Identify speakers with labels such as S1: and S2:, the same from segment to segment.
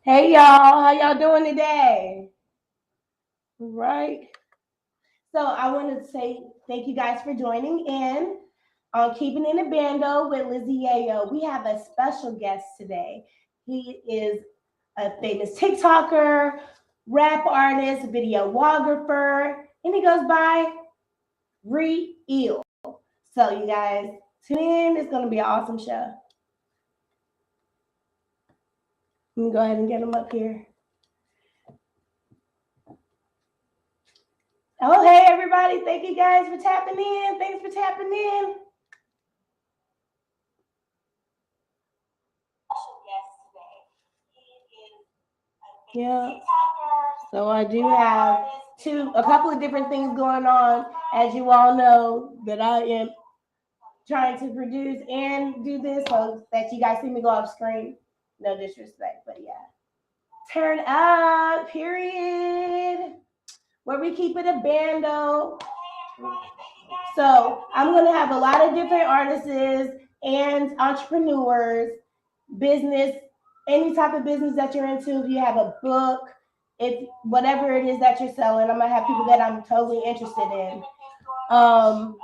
S1: Hey y'all, how y'all doing today? Right. So I want to say thank you guys for joining in on Keeping in a Bando with Lizzie Yayo. We have a special guest today. He is a famous TikToker, rap artist, videographer, and he goes by Real. So you guys tune in. It's going to be an awesome show. Let me go ahead and get him up here. Oh, hey, everybody. Thank you guys for tapping in. Thanks for tapping in. Yeah. So I do have a couple of different things going on, as you all know, that I am trying to produce and do this so that you guys see me go off screen. No disrespect, but yeah. Turn up, period. Where we keep it a bando. So I'm gonna have a lot of different artists and entrepreneurs, business, any type of business that you're into. If you have a book, if whatever it is that you're selling, I'm gonna have people that I'm totally interested in. Um,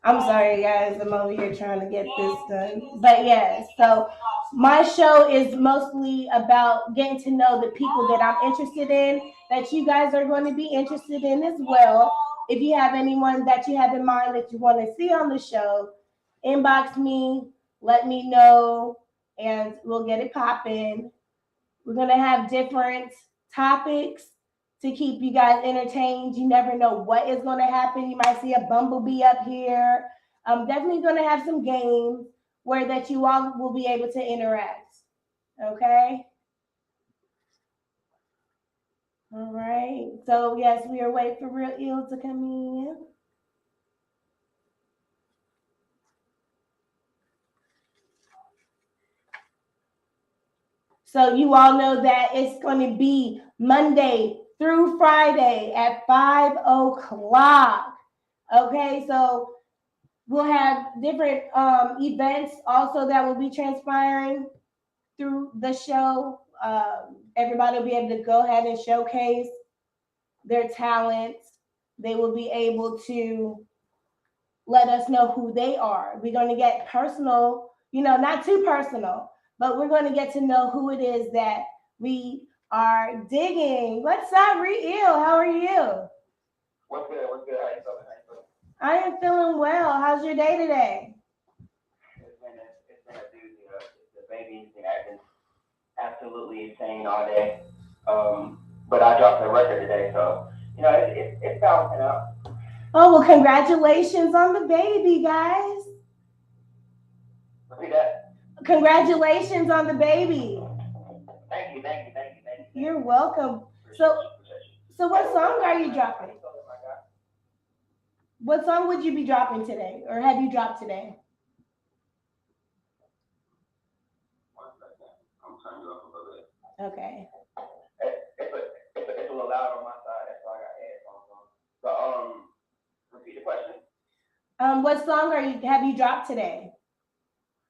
S1: I'm sorry, guys. I'm over here trying to get this done. But yeah, so my show is mostly about getting to know the people that I'm interested in, that you guys are going to be interested in as well. If you have anyone that you have in mind that you want to see on the show, inbox me, let me know, and we'll get it popping. We're going to have different topics to keep you guys entertained. You never know what is going to happen. You might see a bumblebee up here. I'm definitely going to have some games where that you all will be able to interact. Okay? All right. So, yes, we are waiting for Real Ill to come in. So you all know that it's going to be Monday through Friday at 5 o'clock. Okay, so we'll have different events also that will be transpiring through the show. Everybody will be able to go ahead and showcase their talents. They will be able to let us know who they are. We're going to get personal, not too personal, but we're going to get to know who it is that we are digging. What's up, Real? How are you?
S2: What's good? What's good? How you feeling?
S1: I am feeling well. How's your day today?
S2: It's been a doozy. The baby's been acting absolutely insane all day. But I dropped the record today, so it's balancing out.
S1: Oh, well, congratulations on the baby, guys.
S2: Repeat that.
S1: Congratulations on the baby.
S2: Thank you.
S1: You're welcome. So what song are you dropping? What song would you be dropping today, or have you dropped today?
S2: One second. I'm turning you up a little bit.
S1: Okay.
S2: It's a little loud on my side. That's why I got headphones on. So repeat the question.
S1: What song have you dropped today?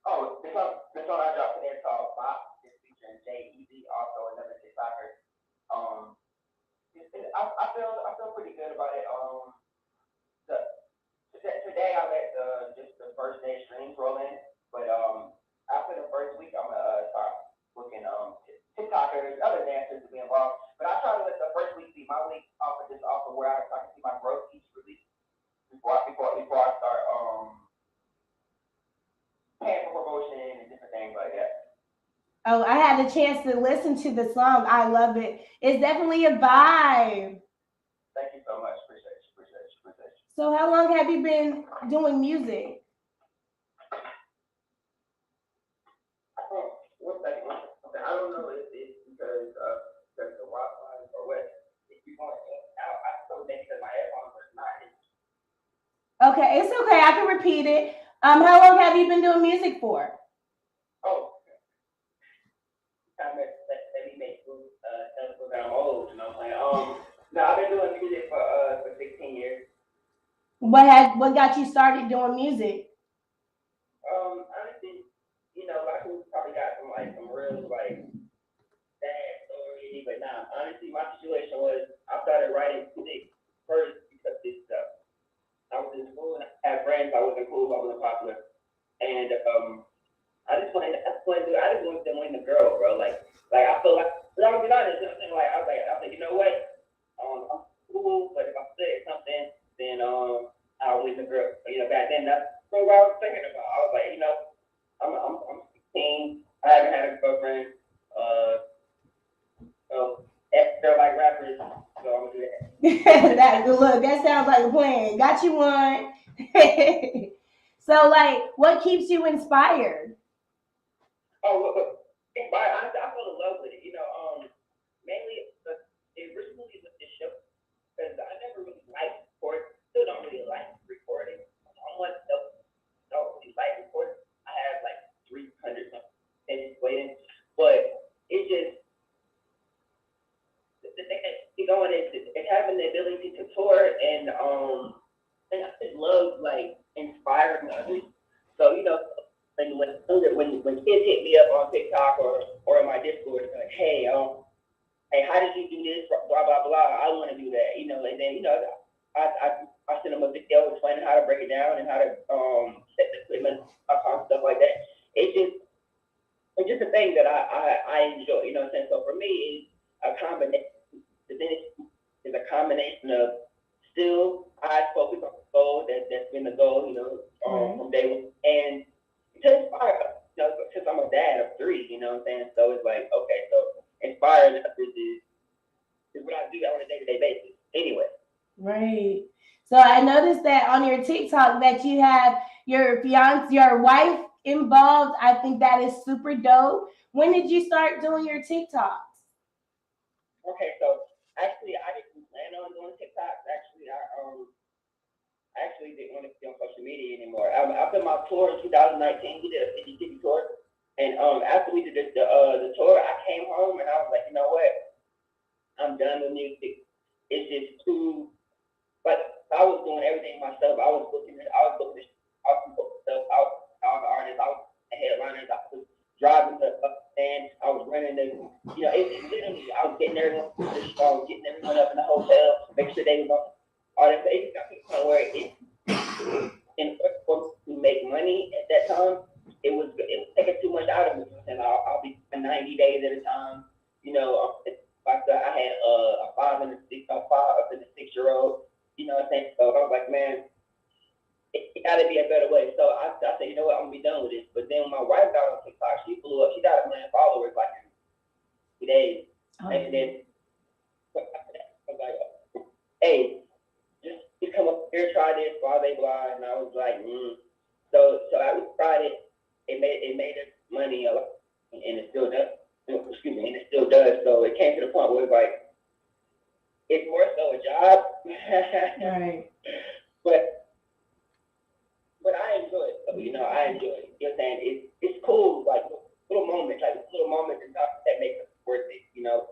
S2: Oh, the song I dropped today is called Bop. It's featuring Jay Easy, also another TikToker. Um, I feel pretty good about it. The, today I let just the first day streams roll in, but after the first week I'm gonna start booking TikTokers, other dancers to be involved. But I try to let the first week be my week off of where I can see my growth each release before I start paying for promotion and different things like that.
S1: Oh, I had a chance to listen to the song. I love it. It's definitely a vibe.
S2: Thank you so much. Appreciate you.
S1: So how long have you been doing music?
S2: One second. I don't know if it's because the Wi-Fi or what. If you want out, I still think because my headphones are not.
S1: Okay, it's okay. I can repeat it. How long have you been doing music for?
S2: Oh, let me make tell that I'm old. You know what I'm saying? No, I've been doing music for 16 years.
S1: What got you started doing music?
S2: Honestly, a lot of people probably got some real like sad story, but nah, honestly, my situation was I started writing music first because this stuff. I was in school and I had friends. I wasn't cool. I wasn't popular, and I just wanted to win the girl, bro. Like I feel like I'm being honest. You know what I'm saying? Like I was like, you know what? I'm cool, but if I said something, then I'll win the girl. You know, back then that's what I was thinking about. I was like, you know, I'm 16. I haven't had a girlfriend. So they're like rappers, so I'm gonna do that.
S1: That sounds like a plan. Got you one. So, like, what keeps you inspired?
S2: Oh, I fell in love with it. You know, mainly it originally was the show because I never really liked recording. Still don't really like recording. Someone else don't really like recording. I have like 300 something waiting, but it just the thing that keep going is having the ability to tour and I just love like inspiring others. So you know, when kids hit me up on TikTok or in my Discord, it's like, hey, how did you do this? Blah blah blah. I want to do that, you know. And then you know, I send them a video explaining how to break it down and how to set the equipment up and stuff like that. It's just a thing that I enjoy, you know what I'm saying? So for me, it's a combination. The thing is a combination of still I focus on the goal that's been the goal, you know, from day one, and to inspire, you know, because I'm a dad of 3, you know what I'm saying? So it's like, okay, so inspiring others is what I do on a day-to-day basis. Anyway.
S1: Right. So I noticed that on your TikTok that you have your fiance, your wife involved. I think that is super dope. When did you start doing your TikToks?
S2: Okay, so actually I didn't plan on doing TikToks. I actually didn't want to be on social media anymore. After my tour in 2019, we did a 50-city tour, and after we did the tour, I came home and I was like, you know what? I'm done with music. It's just too. But I was doing everything myself. I was booking stuff. I was all the artists. I was the headliners. I was driving the stands. I was running the. You know, it's literally. I was getting everyone to the show, getting everyone up in the hotel, make sure they was on. All that. It got to the point where in order for me to make money at that time, it was taking too much out of me. And I'll be 90 days at a time. You know, like I had a 5 and a 6-year-old. You know what I'm saying? So I was like, man, it got to be a better way. So I said, you know what, I'm gonna be done with this. But then when my wife got on TikTok, she blew up. She got 1 million followers like in 2 days. And then I was like, hey, just come up here, try this, blah blah blah. And I was like, So I tried it. It made us money, and it still does. Excuse me, and it still does. So it came to the point where it's like, it's more so a job.
S1: Right.
S2: But I enjoy it. So, you know, I enjoy it. You know what I'm saying? It's cool, like little moments that make it worth it. You know,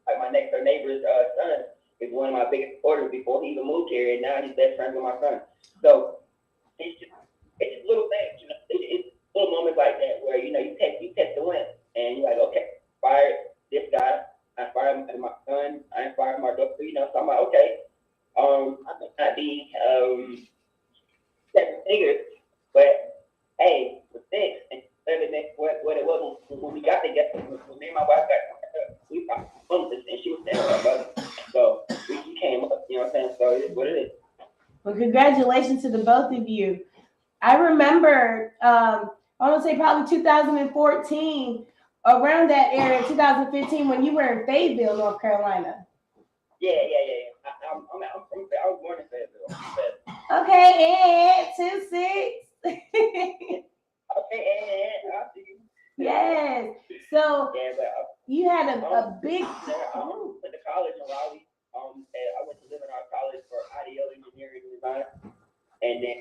S2: like my next door neighbor's son is one of my biggest supporters before he even moved here, and now he's best friends with my son. So it's just little things. You know, it's little moments like that where you know you take the win, and you're like, okay, inspired this guy. I inspired my son. I inspired my daughter. You know, so I'm like, okay, I may not be 7 figures, but hey, with this and everything, what it was when we got together, when me and my wife got together, we probably this, and she was saying about it. So we came up, you know what I'm saying? So it is what it is.
S1: Well, congratulations to the both of you. I remember, I want to say probably 2014, around that area, 2015, when you were in Fayetteville, North Carolina.
S2: Yeah. I'm from. I was born in Fayetteville.
S1: Okay, and 2-6.
S2: Okay, and I see you.
S1: Yes. So
S2: yeah, but,
S1: you had a big.
S2: I went to college in Raleigh. I went to live in our college for IDO engineering and design, and then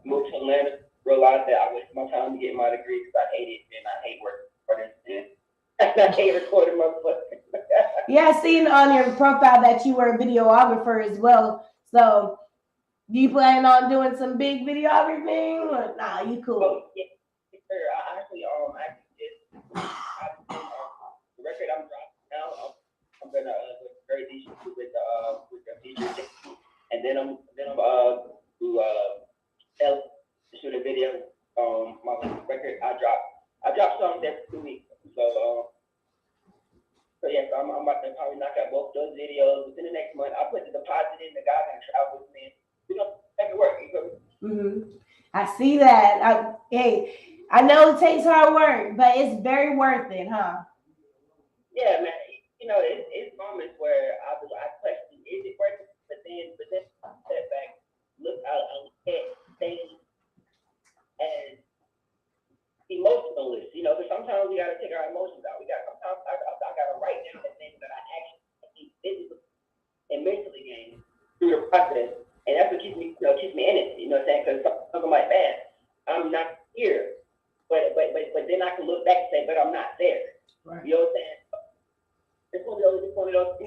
S2: moved to Atlanta. Realized that I wasted my time to get my degree because I hate it and I hate working for this and I hate recording my
S1: Yeah, I seen on your profile that you were a videographer as well. So, do you plan on doing some big videography? Or nah, you cool?
S2: Oh, yeah, sure. I actually just I'm gonna grade these with the teacher, and then I'm to shoot a video on my record. I drop songs every 2 weeks. So yes, I'm about to probably knock out both those videos within the next month. I put the deposit in. The guy gonna travel with me. Make it work.
S1: I see that. I know it takes hard work, but it's very worth it, huh?
S2: Yeah, man. It's moments where I question, is it worth it? But then step back, look out at things as emotionalist. Because sometimes we gotta take our emotions out. Sometimes I gotta write down the things that I actually physically and mentally gain through the process, and that's what keeps me in it. You know what I'm saying? Because sometimes I'm like, man, I'm not here, but then I can look back and say, but I'm not there.
S1: Right.
S2: You know what I'm saying? It's one of those,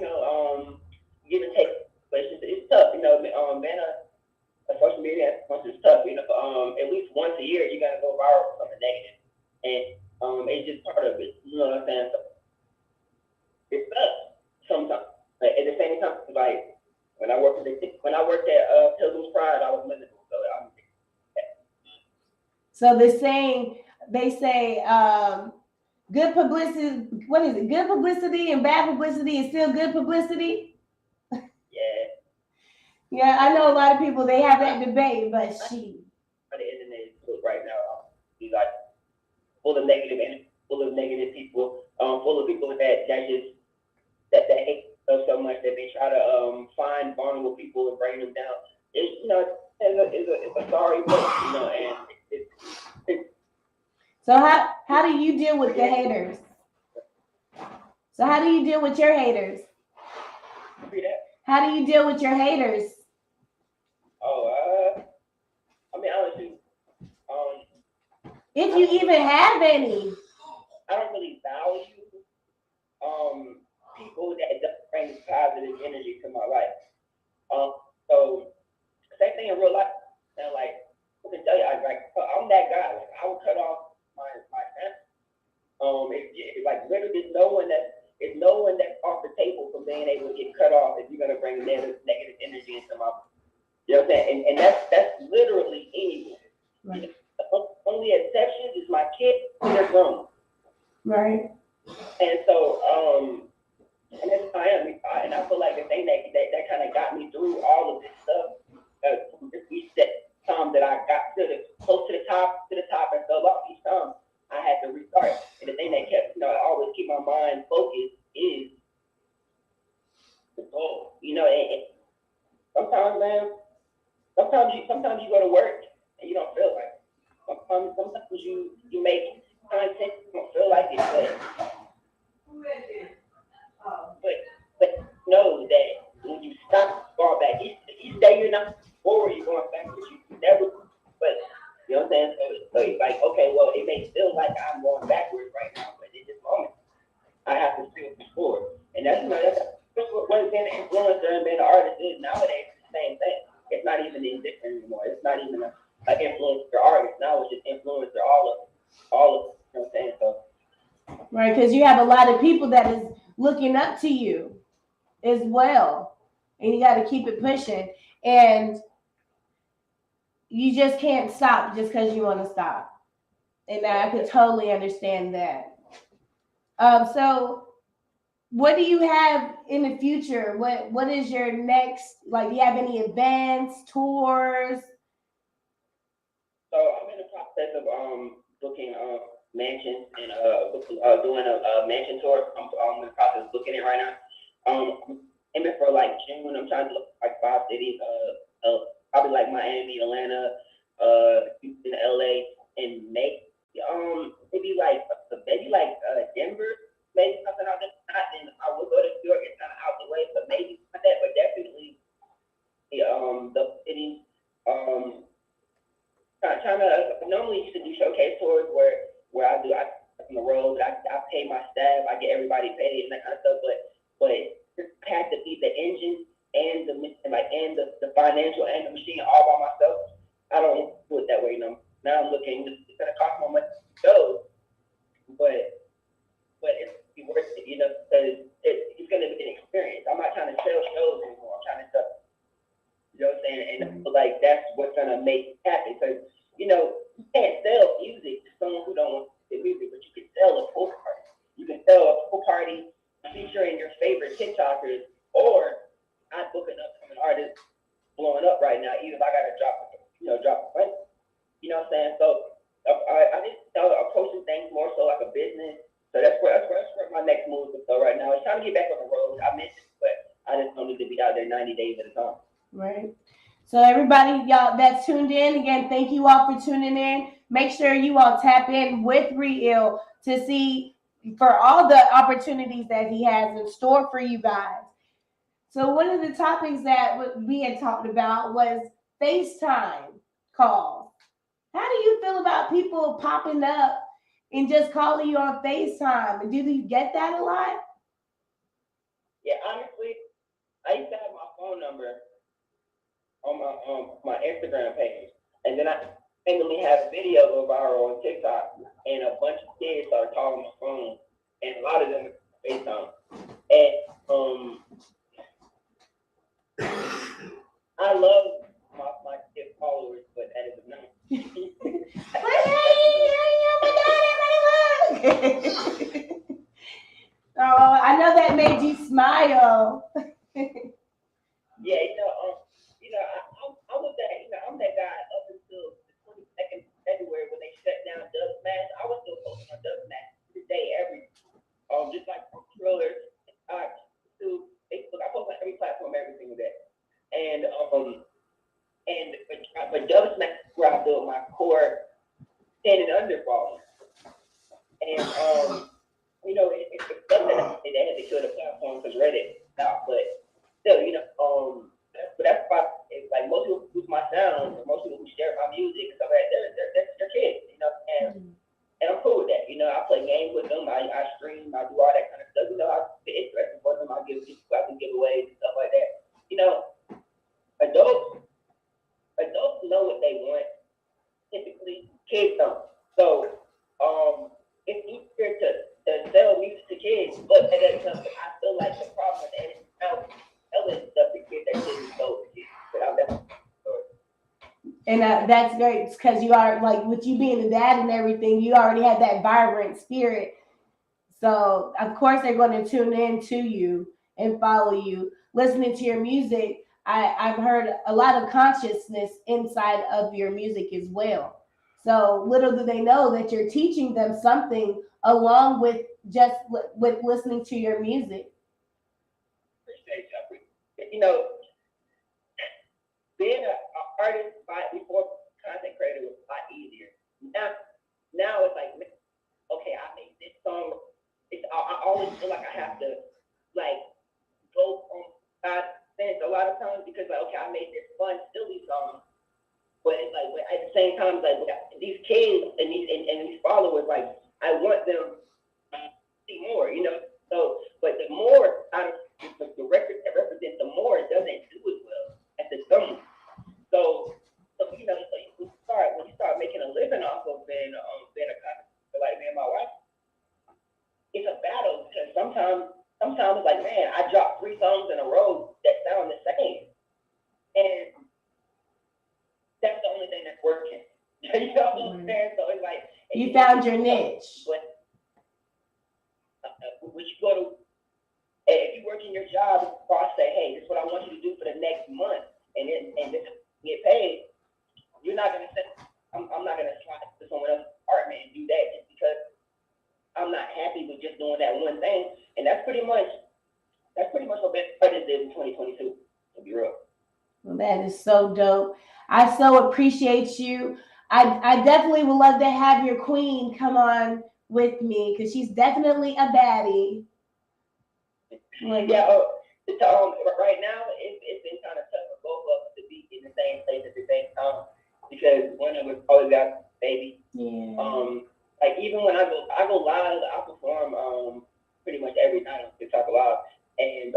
S2: give and take. But it's tough, man. A social media is tough. At least once a year you gotta go viral for something negative, and it's just part of it. You know what I'm saying? So it's tough sometimes. But at the same time, like when I worked at Pilgrim's Pride, I was miserable.
S1: So they say good publicity. What is it? Good publicity and bad publicity is still good publicity.
S2: Yeah.
S1: Yeah, I know a lot of people, they have that debate, but she.
S2: The internet is right now, be like full of negative energy, full of negative people, full of people that hate so much that they try to find vulnerable people and bring them down. It's a sorry book, and it's.
S1: So how do you deal with the haters? So how do you deal with your haters? How do you deal with your haters?
S2: Honestly,
S1: if you even have any.
S2: I don't really value people that bring positive energy to my life. So same thing in real life. And like I can tell you, I'm that guy. Like I would cut off my family. If like literally there's no one that's off the table from being able to get cut off if you're gonna bring negative energy into my. You know what I'm saying? And that's literally anyone.
S1: Right.
S2: The only exception is my kids when they're grown.
S1: Right.
S2: And so, and that's how I am. And I feel like the thing that kind of got me through all of this stuff, each time that I got close to the top and fell off each time, I had to restart. And the thing that kept, I always keep my mind focused is the goal. And sometimes, man, sometimes you go to work and you don't feel like it. Sometimes you make content, you don't feel like it, but know that when you stop going back, each day you're not forward, you're going back, but you never. But you know what I'm saying? So it's like, okay, well, it may feel like I'm going backwards right now, but in this moment, I have to still push forward, and that's what being an influencer and being an artist is nowadays. It's the same thing. It's not even different anymore. It's not even an influencer artist now. It's just influencer all of it. You know what I'm saying? So.
S1: Right, because you have a lot of people that is looking up to you as well, and you got to keep it pushing, and you just can't stop just because you want to stop. And I could totally understand that. So what do you have in the future? What is your next, like, do you have any events, tours?
S2: So I'm in the process of booking mansions and doing a mansion tour. I'm in the process of booking it right now. I'm aiming for like June. I'm trying to look like 5 cities. Probably like Miami, Atlanta, Houston, LA, and maybe Denver, maybe something out there. And I will go to New York. It's kind of out the way, but maybe not that. But definitely the cities. Trying to normally used to do showcase tours where I on the road. I pay my staff. I get everybody paid and that kind of stuff. But it had to be the engine and the financial and the machine all by myself. I don't do it that way no. Now I'm looking. It's gonna cost more money to go, but it's worth it, because it's gonna be an And I feel like that's what's gonna make it happen. Because you can't sell music to someone who don't want to sell music, but you can sell a pool party. You can sell a pool party featuring your favorite TikTokers, or I book an upcoming artist blowing up right now, even if I gotta drop a money. You know what I'm saying? So I just approaching things more so like a business. So that's where my next move is go right now. It's trying to get back on the road. I miss it, but I just don't need to be out there 90 days at a time.
S1: Right. So everybody, y'all that's tuned in, again, thank you all for tuning in. Make sure you all tap in with Real to see for all the opportunities that he has in store for you guys. So one of the topics that we had talked about was FaceTime calls. How do you feel about people popping up and just calling you on FaceTime? And do you get that a lot?
S2: Yeah, honestly, I used to have my phone number on my Instagram page, and then I randomly had a video go viral on TikTok, and a bunch of kids started calling my phone, and a lot of them FaceTime. And I love my kid followers, but that is enough.
S1: Oh, I know that made you smile.
S2: Yeah, I was that, I'm that guy up until the 22nd of February when they shut down Dub Smash. I was still posting on Dub Smash every day, just like thrillers, to Facebook. I post on every platform every single day. And but Dub Smash is where I built my core standing under following. And it's stuff that they had to kill the platform because Reddit stopped, but still, but that's why it's like most people who use my sound, or most people who share my music and stuff like that, they're kids, and I'm cool with that. I play games with them, I stream, I do all that kind of stuff. I spit interesting for them, I give giveaways and stuff like that. Adults know what they want. Typically, kids don't. So it's easier to sell music to kids, but I feel like the problem with that is selling stuff to kids that shouldn't be sold to kids.
S1: And that's great because you are like with you being a dad and everything, you already have that vibrant spirit. So of course they're going to tune in to you and follow you, listening to your music. I've heard a lot of consciousness inside of your music as well. So little do they know that you're teaching them something along with just with listening to your music.
S2: Appreciate you. Being an artist before content creator was a lot easier. Now it's like, okay, I made this song. I always feel like I have to go on side fence a lot of times because okay, I made this fun, silly song, but it's like at the same time, these kids and these followers, I want them to see more, So, but the more out of the record that represents the more, it doesn't do as well as the some. So when you start making a living off of being a content, like me and my wife, it's a battle because sometimes it's like, man, I dropped 3 songs in a row that sound the same, and that's the only thing that's working. You know what I'm saying? So it's like
S1: you found your niche.
S2: But when you go to, if you work in your job, the boss say, hey, this is what I want you to do for the next month, and this get paid. You're not gonna say, I'm not gonna try to someone else's apartment and do that just because I'm not happy with just doing that one thing. And that's pretty much what Best Artist did in 2022. To be real.
S1: Well, that is so dope. I so appreciate you. I definitely would love to have your queen come on with me because she's definitely a baddie.
S2: Yeah. Right now it's been kind of tough for both of us to be in the same place at the same time because one of us always got baby.
S1: Yeah.
S2: Even when I go live, I perform pretty much every night on TikTok Live, and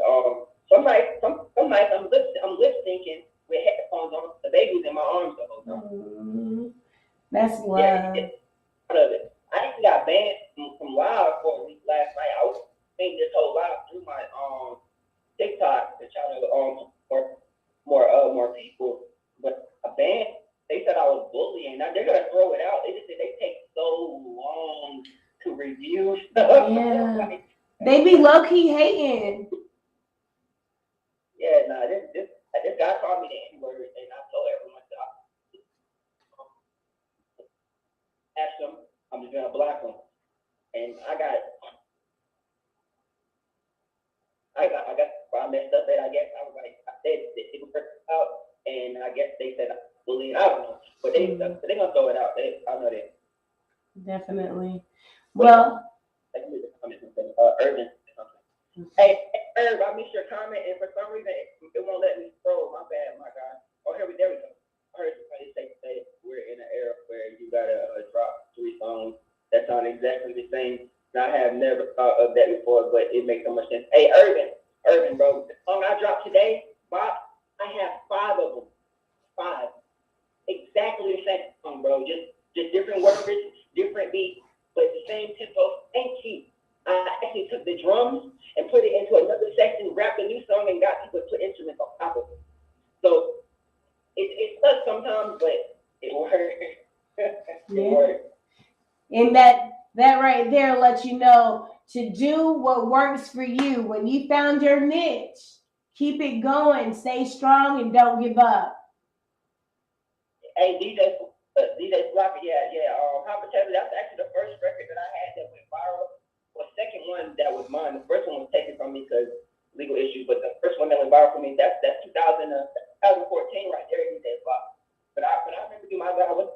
S2: some nights I'm lip syncing with headphones on, the baby's in my arms the whole time.
S1: Mm-hmm. That's love.
S2: Yeah, part of it. I actually got banned from live for a week last night. I was making this whole live through my TikTok to try to more people,
S1: be low key hating.
S2: Yeah, nah, this guy called me the N word, and I told everyone to ask him. I'm just gonna block him, and I messed up, and I guess I was like, I said it was out, and I guess they said I bullied. I don't know, but they gonna throw it out. I know that.
S1: Definitely. Well,
S2: Urban. Hey, Herb, I missed your comment, and for some reason it won't let me scroll. My bad, my God. Oh, there we go. I heard somebody say we're in an era where you gotta drop 3 songs that sound exactly the same. And I have never thought of that before, but it makes so much sense. Hey, Urban, bro, the song I dropped today, Bob, I have 5 of them. 5. Exactly the same song, bro. Just different words, different beats, but the same tempo, same key. I actually took the drums and put it into another section, rapped a new song, and got people to put instruments on top of it. So it sucks sometimes, but it works. It works.
S1: And that right there lets you know to do what works for you. When you found your niche, keep it going, stay strong, and don't give up.
S2: Hey, DJ Flocker, yeah. Papa Taylor, that's actually the first record that I had that went viral. Well, second one that was mine. The first one was taken from me because legal issues, but the first one that went viral for me, that's 2014 right there, DJ Flocker. But I remember you, my God.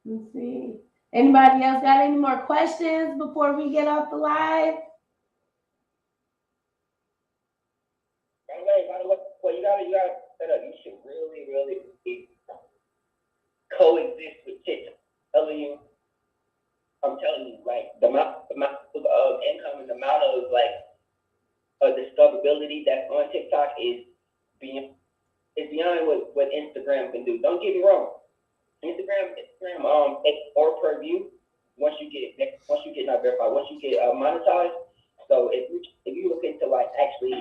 S1: Let's see. Anybody else got any more questions before we get off the live?
S2: By the way, well, you gotta set up. You should really coexist with TikTok. I'm telling you, like the amount of income and the amount of discoverability that's on TikTok is beyond what Instagram can do. Don't get me wrong. Instagram takes more per view once you get not verified, once you get monetized. So if you look into actually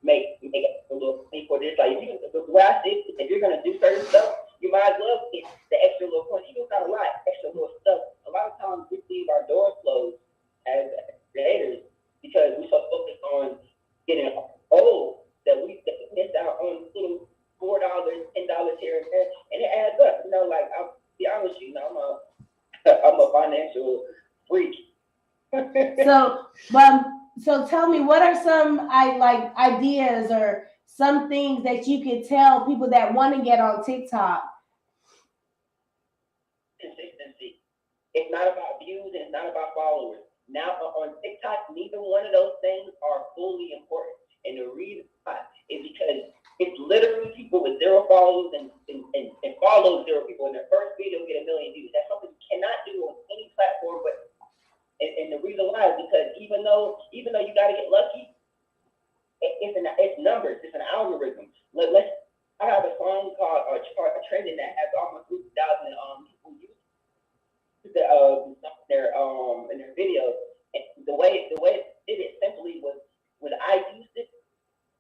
S2: make a little money for this, if you're gonna do certain stuff, you might as well get the extra little points. You got a lot extra little stuff. A lot of times we leave our doors closed as creators because we're so focused on getting old that we miss out on little $4, $10 here and there, and it adds up. I'll be honest with you, I'm a financial freak.
S1: So tell me, what are some ideas or some things that you could tell people that want to get on TikTok?
S2: Consistency. It's not about views and it's not about followers. Now on TikTok, neither one of those things are fully important. And the reason why is because it's literally people with 0 followers and follow 0 people, and their first video get 1 million views. That's something you cannot do on any platform. But and the reason why is because even though you got to get lucky, it's numbers. It's an algorithm. I have a song called Trending that has almost 2,000 people use in their videos. And the way it did it simply was I used it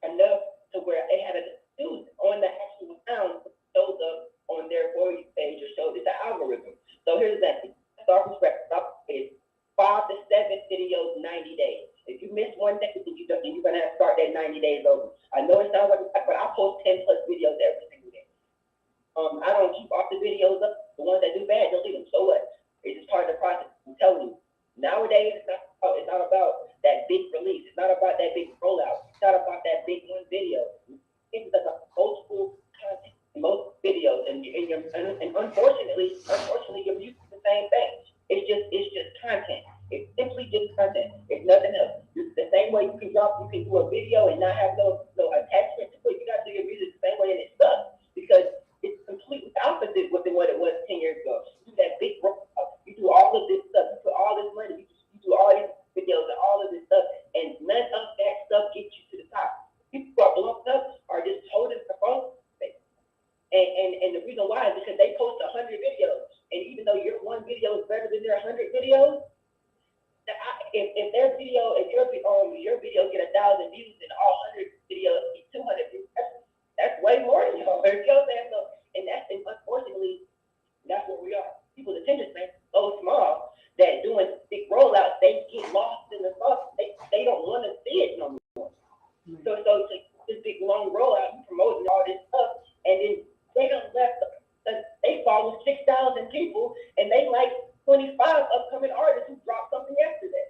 S2: enough to where they had a dude on the actual sound shows up on their For You page or shows. It's an algorithm. So here's that. Start from scratch. It's 5 to 7 videos, 90 days. If you miss one day, then you're gonna have to start that 90 days over. I know it sounds like, but I post 10 plus videos every single day. I don't keep all the videos up. The ones that do bad, don't leave them. So what? It's just part of the process. I'm telling you. Nowadays, it's not about that big release. It's not about that big rollout. It's not about that big one video. It's about multiple content, most videos, and unfortunately, you're used to the same thing. It's just content. It's simply just content. It's nothing else. It's the same way you can do a video and not have no attachment to it. You got to do your music the same way, and it sucks because it's completely opposite than what it was 10 years ago. You do that big rollout. You do all of this stuff. You put all this money. You do all these videos and all of this stuff, and none of that stuff gets you to the top. People who are blown up are just holding the phone. And the reason why is because they post 100 videos, and even though your one video is better than their 100 videos, if your video get 1,000 views and all 100 videos get 200 views, that's way more than y'all. You know what I'm saying? So, unfortunately, that's where we are. People's attention span is so small that doing long rollout, you promoting all this stuff, and then they done left. They follow 6,000 people, and they like 25 upcoming artists who dropped something yesterday,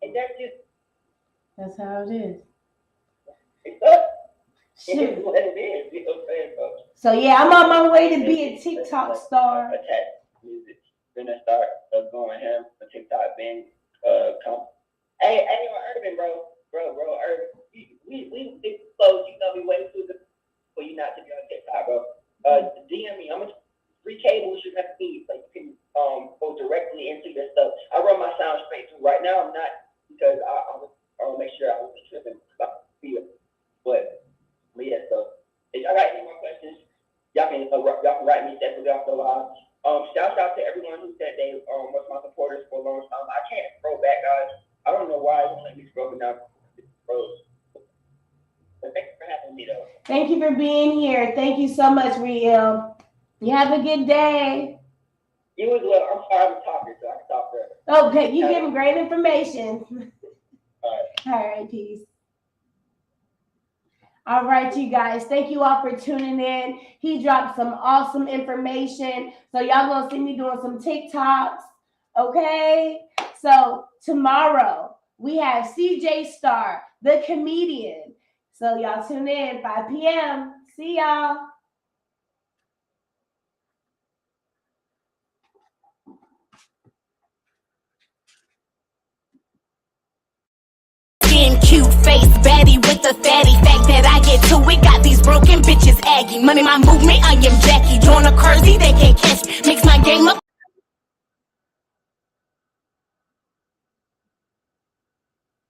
S2: and
S1: that's how it is.
S2: It's up. It's what it is. You know what I'm saying, bro?
S1: So yeah, I'm on my way to be a TikTok star.
S2: Attack music. Gonna start going him for TikTok being come. Hey, Urban, bro, Urban. We close. You know me way too good for you not to be on TikTok, bro. DM me. I'm gonna free cables you have to see, so you can go directly into your stuff. I run my sound straight through. Right now, I'm not because I want to make sure I was tripping about the field. But yeah, so if y'all got any more questions, y'all can write me separately off the line. Shout out to everyone who said they was my supporters for a long time. I can't scroll back, guys. I don't know why it won't let me scroll down. But thanks for having me, though.
S1: Thank you for being here. Thank you so much, Riel. You have a good day.
S2: You as well. I'm sorry I'm talking, so I can talk forever.
S1: Okay, you giving great information.
S2: All
S1: right, peace. All right, you guys. Thank you all for tuning in. He dropped some awesome information. So y'all gonna see me doing some TikToks. Okay? So tomorrow we have CJ Star, the comedian. So y'all tune in 5 p.m. See y'all.
S3: Cute face, baddie with the fatty fact that I get to it. Got these broken bitches aggy. Money, my movement, I am Jackie. Join a Kersey, they can't catch me.